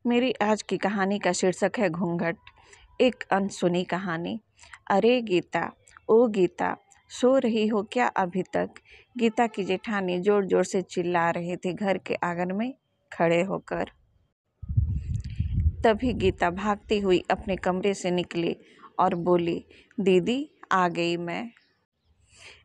मेरी आज की कहानी का शीर्षक है घूंघट, एक अनसुनी कहानी। अरे गीता, ओ गीता, सो रही हो क्या अभी तक? गीता की जेठानी जोर जोर से चिल्ला रही थी घर के आंगन में खड़े होकर। तभी गीता भागती हुई अपने कमरे से निकली और बोली, दीदी आ गई मैं।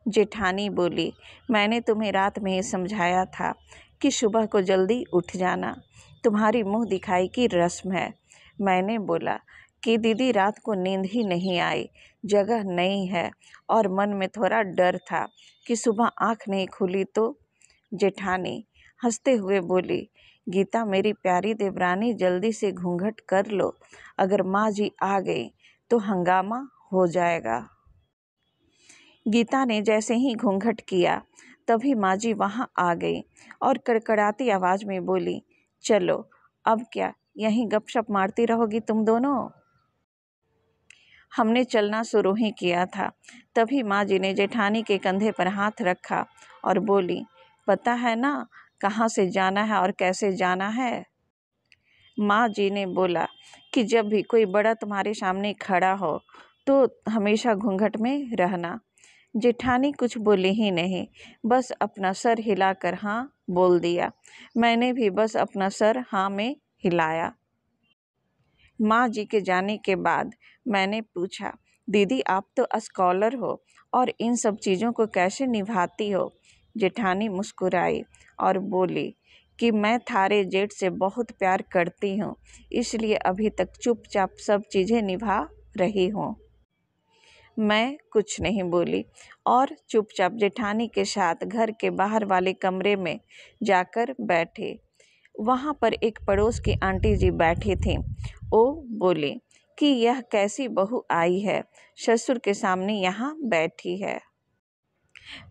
जेठानी बोली, मैंने तुम्हें रात में ही समझाया था कि सुबह को जल्दी उठ जाना, तुम्हारी मुंह दिखाई की रस्म है। मैंने बोला कि दीदी रात को नींद ही नहीं आई, जगह नहीं है और मन में थोड़ा डर था कि सुबह आँख नहीं खुली तो। जेठानी हंसते हुए बोली, गीता मेरी प्यारी देवरानी, जल्दी से घूंघट कर लो, अगर माँ जी आ गई तो हंगामा हो जाएगा। गीता ने जैसे ही घूंघट किया तभी माँ जी वहाँ आ गई और कड़कड़ाती आवाज़ में बोली, चलो अब क्या यहीं गपशप मारती रहोगी तुम दोनों? हमने चलना शुरू ही किया था। तभी माँ जी ने जेठानी के कंधे पर हाथ रखा और बोली, पता है ना कहाँ से जाना है और कैसे जाना है? माँ जी ने बोला कि जब भी कोई बड़ा तुम्हारे सामने खड़ा हो तो हमेशा घूंघट में रहना। जेठानी कुछ बोली ही नहीं, बस अपना सर हिलाकर हाँ बोल दिया। मैंने भी बस अपना सर हाँ में हिलाया। माँ जी के जाने के बाद मैंने पूछा, दीदी आप तो स्कॉलर हो और इन सब चीज़ों को कैसे निभाती हो? जेठानी मुस्कुराई और बोली कि मैं थारे जेठ से बहुत प्यार करती हूँ, इसलिए अभी तक चुपचाप सब चीज़ें निभा रही हूँ। मैं कुछ नहीं बोली और चुपचाप जेठानी के साथ घर के बाहर वाले कमरे में जाकर बैठे। वहाँ पर एक पड़ोस की आंटी जी बैठी थीं। वो बोली कि यह कैसी बहू आई है, ससुर के सामने यहाँ बैठी है।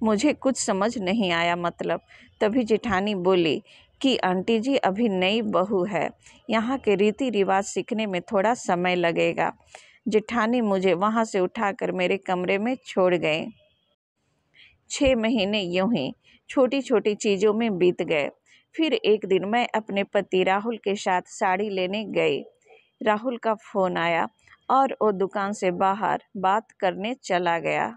मुझे कुछ समझ नहीं आया मतलब। तभी जेठानी बोली कि आंटी जी अभी नई बहू है, यहाँ के रीति रिवाज सीखने में थोड़ा समय लगेगा। जेठानी मुझे वहाँ से उठाकर मेरे कमरे में छोड़ गए। 6 महीने यूं ही छोटी छोटी चीज़ों में बीत गए। फिर एक दिन मैं अपने पति राहुल के साथ साड़ी लेने गई। राहुल का फ़ोन आया और वो दुकान से बाहर बात करने चला गया।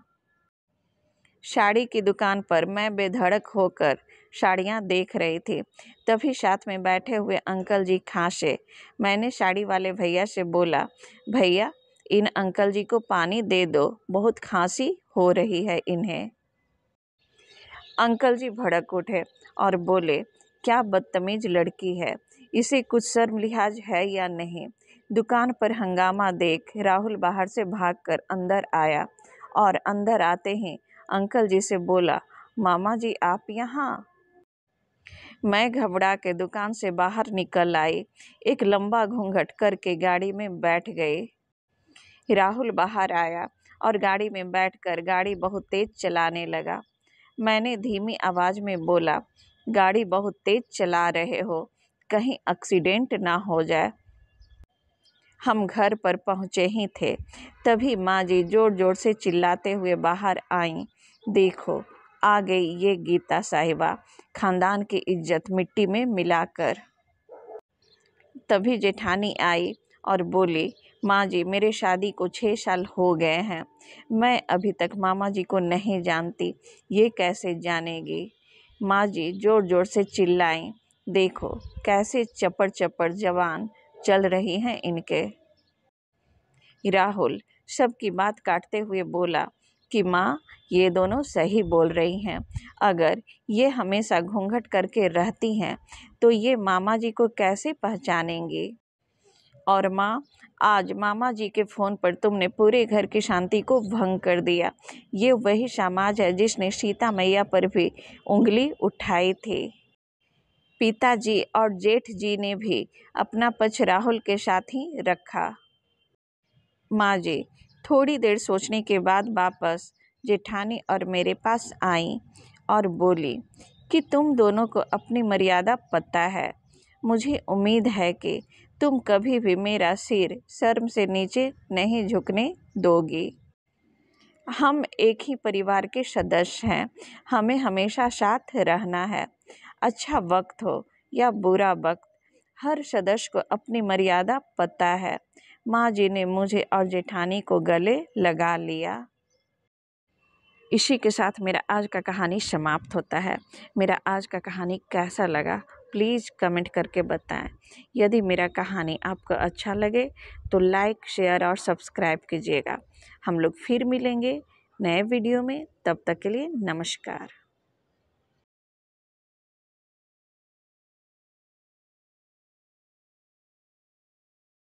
साड़ी की दुकान पर मैं बेधड़क होकर साड़ियाँ देख रही थी। तभी साथ में बैठे हुए अंकल जी खांसे। मैंने साड़ी वाले भैया से बोला, भैया इन अंकल जी को पानी दे दो, बहुत खांसी हो रही है इन्हें। अंकल जी भड़क उठे और बोले, क्या बदतमीज लड़की है, इसे कुछ शर्म लिहाज है या नहीं? दुकान पर हंगामा देख राहुल बाहर से भागकर अंदर आया और अंदर आते ही अंकल जी से बोला, मामा जी आप यहाँ? मैं घबरा के दुकान से बाहर निकल आई, एक लंबा घूंघट करके गाड़ी में बैठ गई। राहुल बाहर आया और गाड़ी में बैठकर गाड़ी बहुत तेज चलाने लगा। मैंने धीमी आवाज में बोला, गाड़ी बहुत तेज चला रहे हो, कहीं एक्सीडेंट ना हो जाए। हम घर पर पहुँचे ही थे तभी माँ जी जोर जोर से चिल्लाते हुए बाहर आईं, देखो आ गई ये गीता साहिबा, खानदान की इज्जत मिट्टी में मिलाकर। तभी जेठानी आई और बोली, माँ जी मेरे शादी को 6 साल हो गए हैं, मैं अभी तक मामा जी को नहीं जानती, ये कैसे जानेगी? माँ जी जोर जोर से चिल्लाईं, देखो कैसे चपड़ चपड़ जवान चल रही हैं इनके। राहुल सबकी बात काटते हुए बोला कि माँ ये दोनों सही बोल रही हैं, अगर ये हमेशा घूंघट करके रहती हैं तो ये मामा जी को कैसे पहचानेंगी? और माँ आज मामा जी के फ़ोन पर तुमने पूरे घर की शांति को भंग कर दिया। ये वही समाज है जिसने सीता मैया पर भी उंगली उठाई थी। पिताजी और जेठ जी ने भी अपना पक्ष राहुल के साथ ही रखा। माँ जी थोड़ी देर सोचने के बाद वापस जेठानी और मेरे पास आई और बोली कि तुम दोनों को अपनी मर्यादा पता है। मुझे उम्मीद है कि तुम कभी भी मेरा सिर शर्म से नीचे नहीं झुकने दोगी। हम एक ही परिवार के सदस्य हैं, हमें हमेशा साथ रहना है। अच्छा वक्त हो या बुरा वक्त, हर सदस्य को अपनी मर्यादा पता है। माँ जी ने मुझे और जेठानी को गले लगा लिया। इसी के साथ मेरा आज का कहानी समाप्त होता है। मेरा आज का कहानी कैसा लगा प्लीज़ कमेंट करके बताएं। यदि मेरा कहानी आपको अच्छा लगे तो लाइक, शेयर और सब्सक्राइब कीजिएगा। हम लोग फिर मिलेंगे नए वीडियो में। तब तक के लिए नमस्कार।